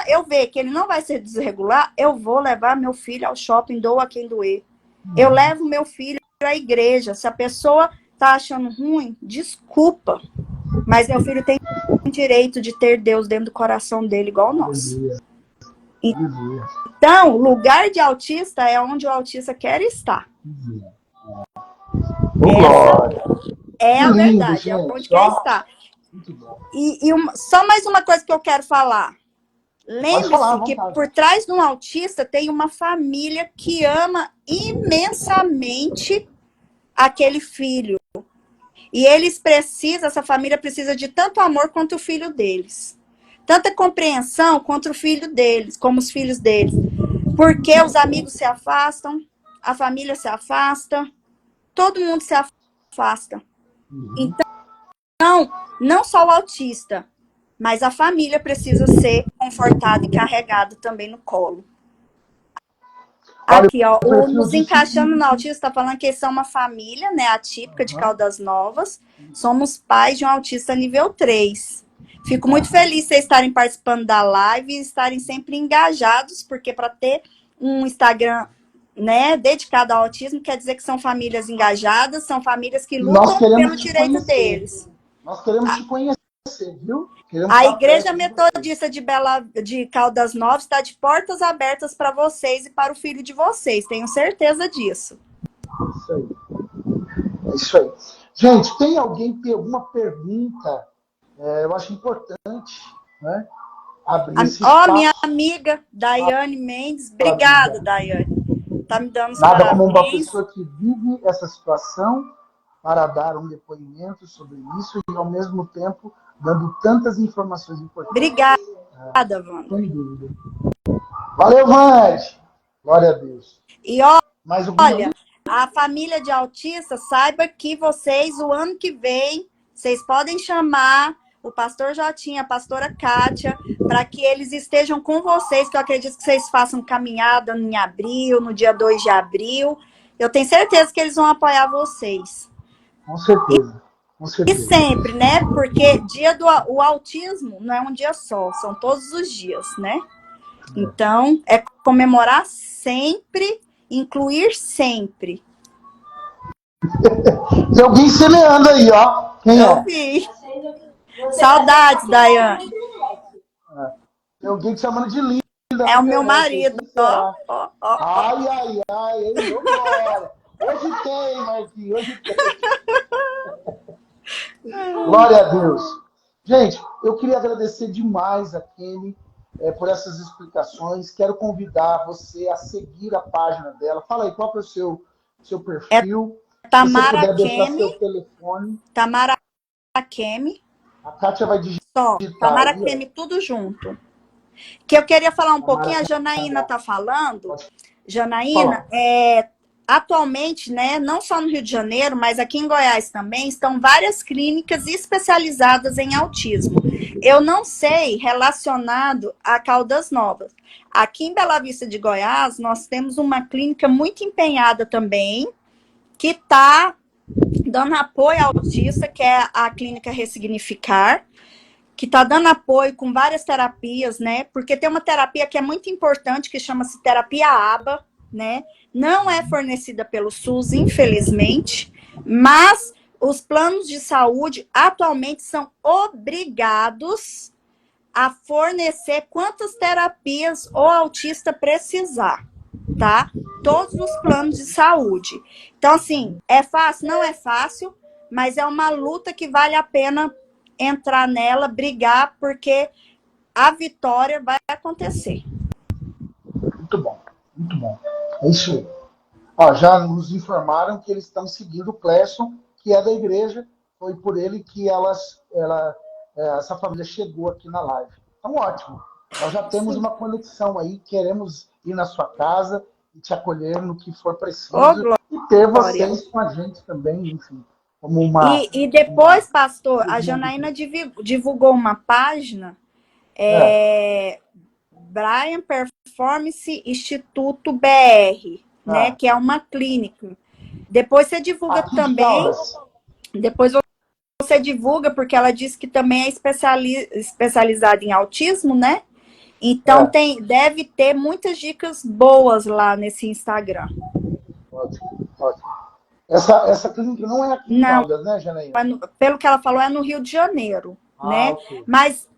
eu ver que ele não vai se desregular, eu vou levar meu filho ao shopping, doa quem doer. Eu levo meu filho à igreja. Se a pessoa tá achando ruim, desculpa. Mas meu filho tem direito de ter Deus dentro do coração dele, igual o nosso. Então, lugar de autista é onde o autista quer estar. É a verdade, gente. É onde quer estar. Só mais uma coisa que eu quero falar. Lembre-se que por trás de um autista tem uma família que ama imensamente aquele filho. E essa família precisa de tanto amor quanto o filho deles. Tanta compreensão quanto o filho deles, como os filhos deles. Porque os amigos se afastam, a família se afasta, todo mundo se afasta. Então, não só o autista, mas a família precisa ser confortada e carregada também no colo. Aqui, ó, o perfil Nos de Encaixando no Autismo está falando que eles são uma família, né, atípica de Caldas Novas. Somos pais de um autista nível 3. Fico muito feliz de vocês estarem participando da live e estarem sempre engajados, porque para ter um Instagram, né, dedicado ao autismo, quer dizer que são famílias engajadas, são famílias que nós lutam pelo queremos te direito conhecer. deles. Nós queremos te conhecer, viu? Queremos A estar Igreja perto de você. Metodista de Caldas Novas está de portas abertas para vocês e para o filho de vocês, tenho certeza disso. Isso aí. É isso aí. Gente, tem alguém que tem alguma pergunta? Eu acho importante, né, abrir esse Ó, minha espaço. amiga Daiane Mendes, Fala, obrigada, amiga. Daiane. Tá me dando os Nada como uma parabéns. pessoa que vive essa situação para dar um depoimento sobre isso e, ao mesmo tempo, dando tantas informações importantes. Obrigada, Wanda. Sem dúvida. Valeu, Vande! Glória a Deus. E Mais alguma? olha, a família de autistas, saiba que vocês, o ano que vem, vocês podem chamar o pastor Jotinha, a pastora Kátia, para que eles estejam com vocês, que eu acredito que vocês façam caminhada em abril, no dia 2 de abril. Eu tenho certeza que eles vão apoiar vocês. Com certeza. Com E certeza. sempre, né? Porque o autismo não é um dia só, são todos os dias, né? Então, é comemorar sempre, incluir sempre. Tem alguém semeando aí, ó. Quem Eu é? vi. Saudades, Daiane. Tem alguém te chamando de linda. É o meu marido. Quem será? Ó. Ai, ai, ai. Hein? Glória. Hoje tem, Marquinhos. Hoje tem. Glória a Deus. Gente, eu queria agradecer demais a Kemi por essas explicações. Quero convidar você a seguir a página dela. Fala aí, qual é o seu perfil? Tamara Se você puder deixar Kemi. seu telefone. Tamara Kemi. A Kátia vai digitar. Só. Tamara aí, Kemi, tudo junto. Que eu queria falar um Tamara pouquinho, a Janaína está falando. Pode Janaína, atualmente, né, não só no Rio de Janeiro, mas aqui em Goiás também, estão várias clínicas especializadas em autismo. Eu não sei relacionado a Caldas Novas. Aqui em Bela Vista de Goiás, nós temos uma clínica muito empenhada também, que está dando apoio ao autista, que é a Clínica Ressignificar, que está dando apoio com várias terapias, né? Porque tem uma terapia que é muito importante, que chama-se terapia ABA, né? Não é fornecida pelo SUS, infelizmente, mas os planos de saúde atualmente são obrigados a fornecer quantas terapias o autista precisar, tá? Todos os planos de saúde. Então, assim, é fácil? Não é fácil, mas é uma luta que vale a pena entrar nela, brigar, porque a vitória vai acontecer. Muito bom, muito bom. É isso aí. Ó, já nos informaram que eles estão seguindo o Clesson, que é da igreja. Foi por ele que essa família chegou aqui na live. Então, ótimo. Nós já temos uma conexão aí. Queremos ir na sua casa e te acolher no que for preciso. E ter vocês com a gente também, enfim. Como uma, e depois, pastor, a Janaína divulgou uma página, Brian Performance Instituto BR, né? Que é uma clínica. Depois você divulga também. Depois você divulga, porque ela disse que também é especializada em autismo, né? Então deve ter muitas dicas boas lá nesse Instagram. Ótimo, ótimo. Essa clínica não é aqui em Caldas, né, Janaína? Pelo que ela falou, é no Rio de Janeiro, né? Okay. Mas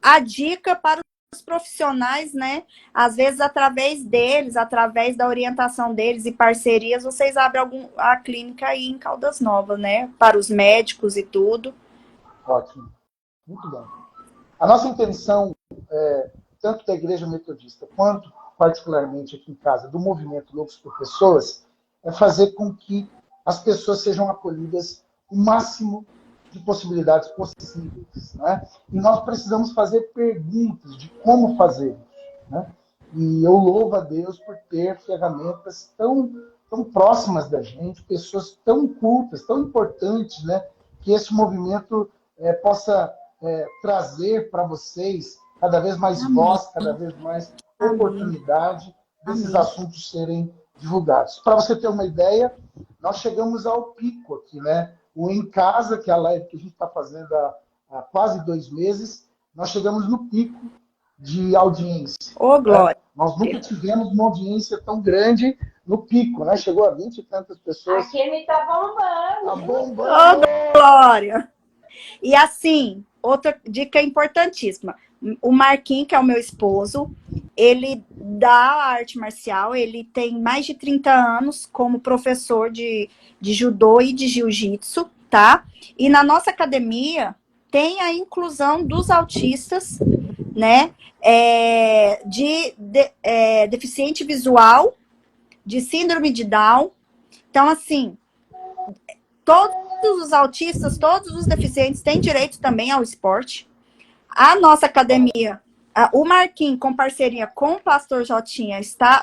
a dica para os profissionais, né? Às vezes, através deles, através da orientação deles e parcerias, vocês abrem a clínica aí em Caldas Novas, né? Para os médicos e tudo. Ótimo. Muito bom. A nossa intenção, tanto da Igreja Metodista, quanto, particularmente aqui em casa, do Movimento Loucos por Pessoas, é fazer com que as pessoas sejam acolhidas o máximo de possibilidades possíveis, né? E nós precisamos fazer perguntas de como fazer isso, né? E eu louvo a Deus por ter ferramentas tão próximas da gente, pessoas tão cultas, tão importantes, né? Que esse movimento possa trazer para vocês cada vez mais voz, cada vez mais oportunidade desses Amém. assuntos serem divulgados. Para você ter uma ideia, nós chegamos ao pico aqui, né? O Em Casa, que é a live que a gente está fazendo há quase 2 meses, nós chegamos no pico de audiência. Ô, glória. Nós nunca tivemos uma audiência tão grande no pico, né? Chegou a 20 e tantas pessoas. A Kemi tá bombando. Tá bombando! Ô, glória. E assim, outra dica importantíssima. O Marquinhos, que é o meu esposo, ele dá arte marcial, ele tem mais de 30 anos como professor de judô e de jiu-jitsu, tá? E na nossa academia tem a inclusão dos autistas, né? Deficiente visual, de síndrome de Down. Então, assim, todos os autistas, todos os deficientes têm direito também ao esporte. A nossa academia, o Marquinhos, com parceria com o Pastor Jotinha,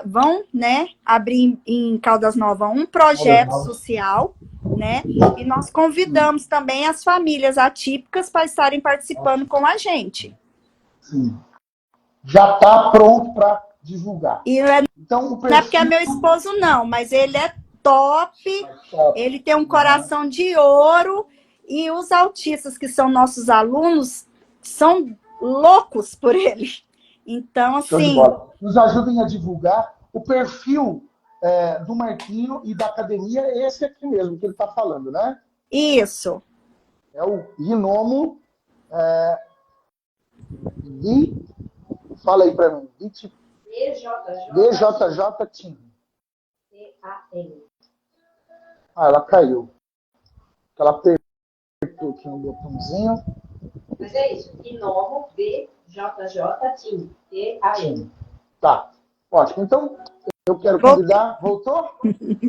vão, né, abrir em Caldas Novas um projeto social, né? E nós convidamos também as famílias atípicas para estarem participando com a gente. Sim. Já está pronto para divulgar. E não é, então, não é porque é meu esposo, não, mas ele é top, ele tem um coração de ouro, e os autistas, que são nossos alunos, são loucos por ele. Então, assim... Nos ajudem a divulgar o perfil do Marquinho e da academia, é esse aqui mesmo que ele está falando, né? Isso. É o Gnomo... Fala aí para mim. BJJ Team. T-A-M. Ela caiu. Ela apertou aqui um botãozinho. Mas é isso. Gnomo, BJJ Team. T-A-M. Tá. Ótimo. Então, eu quero convidar... Voltou?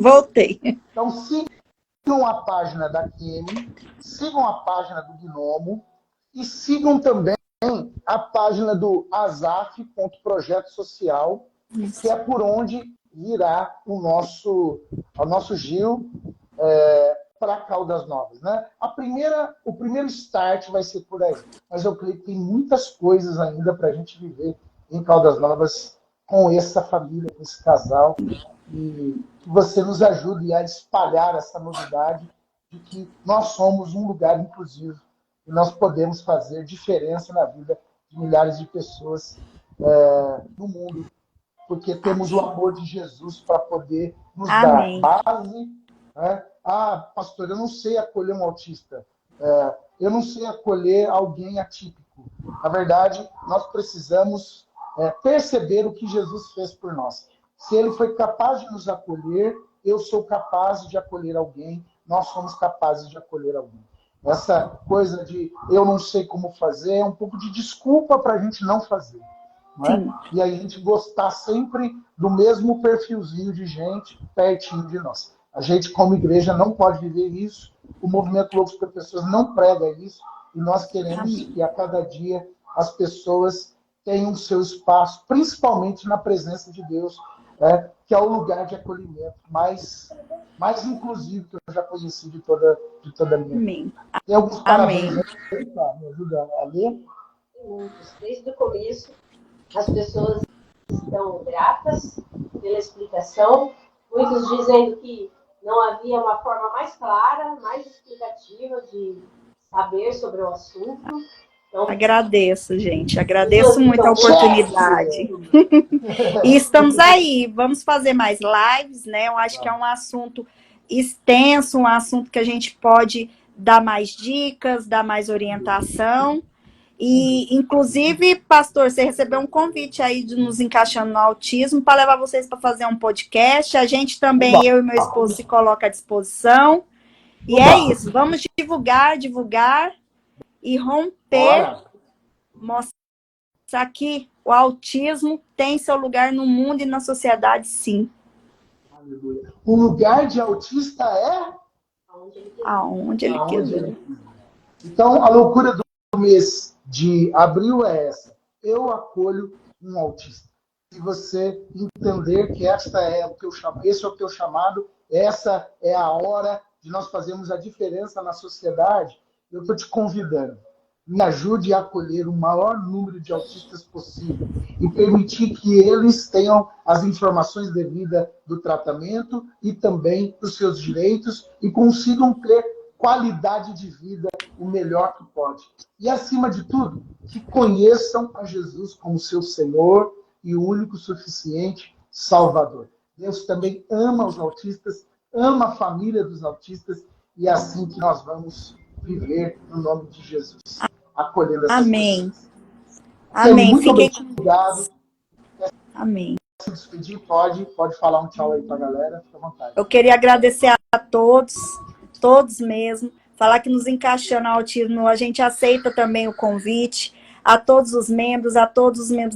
Voltei. Então, sigam a página da Kemi, sigam a página do Gnomo e sigam também a página do Azaf.projeto social, que é por onde virá o nosso Gil para Caldas Novas, né? O primeiro start vai ser por aí, mas eu creio que tem muitas coisas ainda para a gente viver em Caldas Novas com essa família, com esse casal, e que você nos ajude a espalhar essa novidade de que nós somos um lugar inclusivo e nós podemos fazer diferença na vida de milhares de pessoas no mundo, porque temos o amor de Jesus para poder nos Amém. dar base. Né? Pastor, eu não sei acolher um autista. Eu não sei acolher alguém atípico. Na verdade, nós precisamos perceber o que Jesus fez por nós. Se ele foi capaz de nos acolher, eu sou capaz de acolher alguém, nós somos capazes de acolher alguém. Essa coisa de eu não sei como fazer é um pouco de desculpa para a gente não fazer. Não é? E aí a gente gostar sempre do mesmo perfilzinho de gente pertinho de nós. A gente, como igreja, não pode viver isso. O Movimento Loucos por Pessoas não prega isso. E nós queremos que a cada dia as pessoas tenham o seu espaço, principalmente na presença de Deus, que é o lugar de acolhimento mais inclusivo que eu já conheci de toda a minha vida. Tem alguns parabéns aí, tá? Me ajuda a ler? Desde o começo, as pessoas estão gratas pela explicação, muitos dizendo que não havia uma forma mais clara, mais explicativa de saber sobre o assunto. Então, agradeço, gente. Agradeço muito a oportunidade. E estamos aí. Vamos fazer mais lives, né? Eu acho que é um assunto extenso, um assunto que a gente pode dar mais dicas, dar mais orientação. E, inclusive, pastor, você recebeu um convite aí de nos encaixando no autismo para levar vocês para fazer um podcast. A gente também, eu e meu esposo, se coloca à disposição. E é isso. Vamos divulgar e romper, mostrar que o autismo tem seu lugar no mundo e na sociedade, sim. O lugar de autista é? Aonde ele quiser. Então, a loucura do mês de abril é essa. Eu acolho um autista. Se você entender que esse é o teu chamado, essa é a hora de nós fazermos a diferença na sociedade, eu estou te convidando. me ajude a acolher o maior número de autistas possível e permitir que eles tenham as informações devidas do tratamento e também dos seus direitos e consigam ter qualidade de vida o melhor que pode. E, acima de tudo, que conheçam a Jesus como seu Senhor e o único suficiente Salvador. Deus também ama os autistas, ama a família dos autistas, e é assim que nós vamos viver no nome de Jesus, acolhendo essas Amém. pessoas. Amém. Muito Fiquem... obrigado. Amém. Se despedir, pode falar um tchau aí para a galera, fica à vontade. Eu queria agradecer a todos mesmo, falar que nos encaixando ao autismo, a gente aceita também o convite, a todos os membros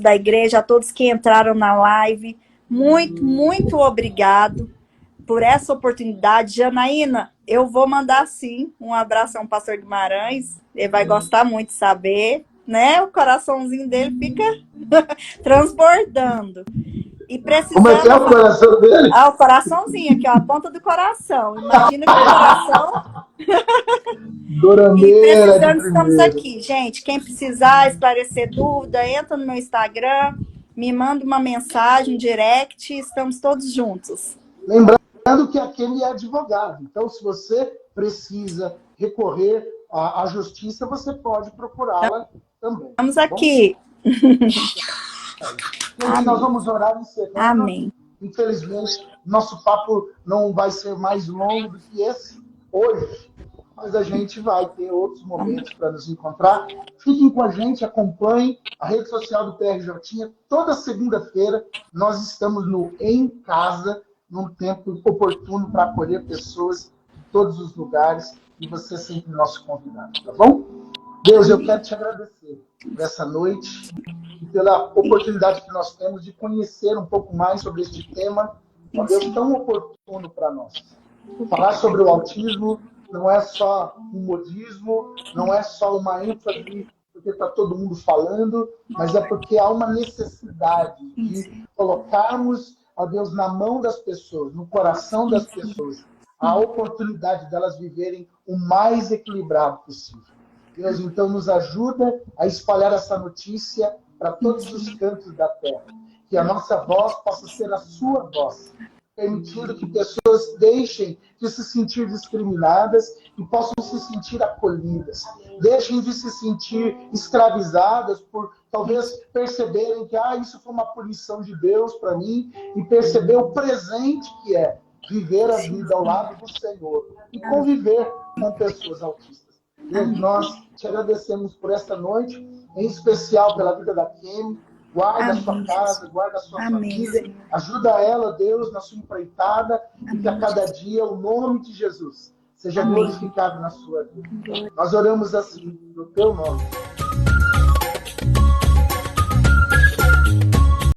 da igreja, a todos que entraram na live, muito obrigado por essa oportunidade. Janaína, eu vou mandar sim um abraço ao pastor Guimarães, ele vai gostar muito de saber, né? O coraçãozinho dele fica transbordando. E precisando... Como é que é o coração dele? Ah, o coraçãozinho aqui, ó, a ponta do coração. Imagina que o coração... Dorameira, e precisando, estamos aqui. Gente, quem precisar esclarecer dúvida, entra no meu Instagram, me manda uma mensagem, um direct, estamos todos juntos. Lembrando que a Kemi é advogada, então se você precisa recorrer à justiça, você pode procurá-la também. Estamos aqui. Gente, nós vamos orar encerrando. Amém. Infelizmente, nosso papo não vai ser mais longo do que esse hoje, mas a gente vai ter outros momentos para nos encontrar. Fiquem com a gente, acompanhem a rede social do PRJ. Toda segunda-feira nós estamos no Em Casa, num tempo oportuno para acolher pessoas de todos os lugares, e você é sempre nosso convidado, tá bom? Deus, eu quero te agradecer por essa noite e pela oportunidade que nós temos de conhecer um pouco mais sobre este tema, ó Deus, tão oportuno para nós. Falar sobre o autismo não é só um modismo, não é só uma ênfase porque está todo mundo falando, mas é porque há uma necessidade de colocarmos, ó Deus, na mão das pessoas, no coração das pessoas, a oportunidade delas viverem o mais equilibrado possível. Deus, então, nos ajuda a espalhar essa notícia para todos os cantos da terra. Que a nossa voz possa ser a sua voz, permitindo que pessoas deixem de se sentir discriminadas e possam se sentir acolhidas. Deixem de se sentir escravizadas por talvez perceberem que isso foi uma punição de Deus para mim, e perceber o presente que é viver a vida ao lado do Senhor e conviver com pessoas autistas. Deus, nós te agradecemos por esta noite, em especial pela vida da Kemi. Guarda a sua casa, guarda a sua família. Ajuda ela, Deus, na sua empreitada, e que a cada dia o nome de Jesus seja glorificado na sua vida. Nós oramos assim, no teu nome.